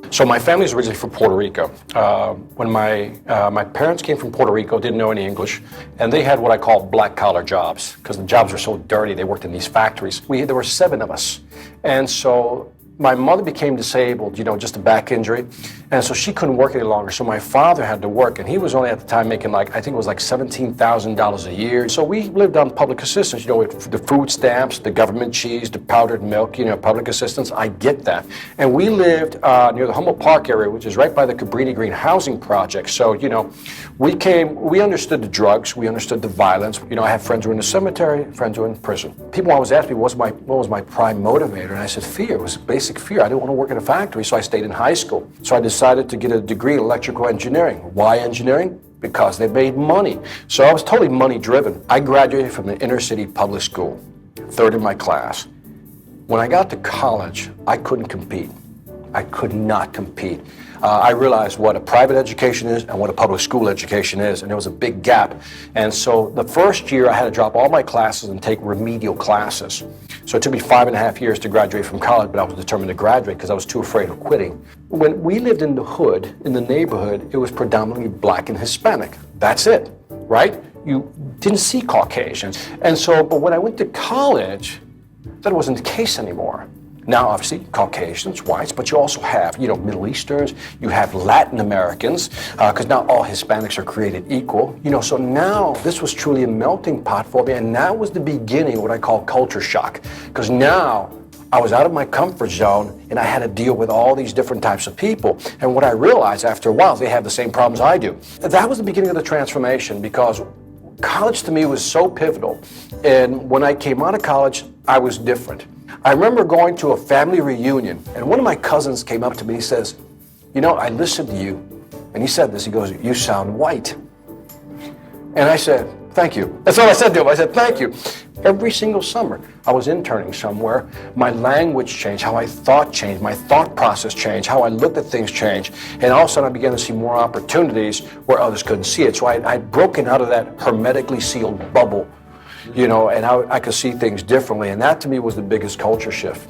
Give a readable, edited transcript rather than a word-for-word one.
So my family is originally from Puerto Rico. When my parents came from Puerto Rico, didn't know any English, and they had what I call black-collar jobs, because the jobs were so dirty. They worked in these factories. There were 7 of us, and so my mother became disabled, just a back injury, and so she couldn't work any longer. So my father had to work, and he was only at the time making I think it was like $17,000 a year. So we lived on public assistance, with the food stamps, the government cheese, the powdered milk, public assistance. I get that. And we lived near the Humboldt Park area, which is right by the Cabrini Green housing project. So, we understood the drugs, we understood the violence. I have friends who were in the cemetery, friends who were in prison. People always ask me, what was my prime motivator? And I said, fear. It was basic fear. I didn't want to work in a factory, so I stayed in high school. So I decided to get a degree in electrical engineering. Why engineering? Because they made money. So I was totally money driven. I graduated from an inner city public school, 3rd in my class. When I got to college, I couldn't compete. I could not compete. I realized what a private education is and what a public school education is, and there was a big gap. And so the first year I had to drop all my classes and take remedial classes. So it took me 5.5 years to graduate from college, but I was determined to graduate because I was too afraid of quitting. When we lived in the hood, in the neighborhood, it was predominantly black and Hispanic. That's it, right? You didn't see Caucasians. And so, but when I went to college, that wasn't the case anymore. Now, obviously, Caucasians, whites, but you also have, Middle Easterns, you have Latin Americans, because not all Hispanics are created equal. So now this was truly a melting pot for me, and that was the beginning of what I call culture shock, because now I was out of my comfort zone, and I had to deal with all these different types of people. And what I realized after a while, they have the same problems I do. That was the beginning of the transformation, because college to me was so pivotal. And when I came out of college, I was different. I remember going to a family reunion, and one of my cousins came up to me and says, I listened to you. And he said this, he goes, you sound white. And I said, thank you. That's all I said to him. I said, thank you. Every single summer, I was interning somewhere. My language changed, how I thought changed, my thought process changed, how I looked at things changed. And all of a sudden, I began to see more opportunities where others couldn't see it. So I'd broken out of that hermetically sealed bubble, and I could see things differently. And that to me was the biggest culture shift.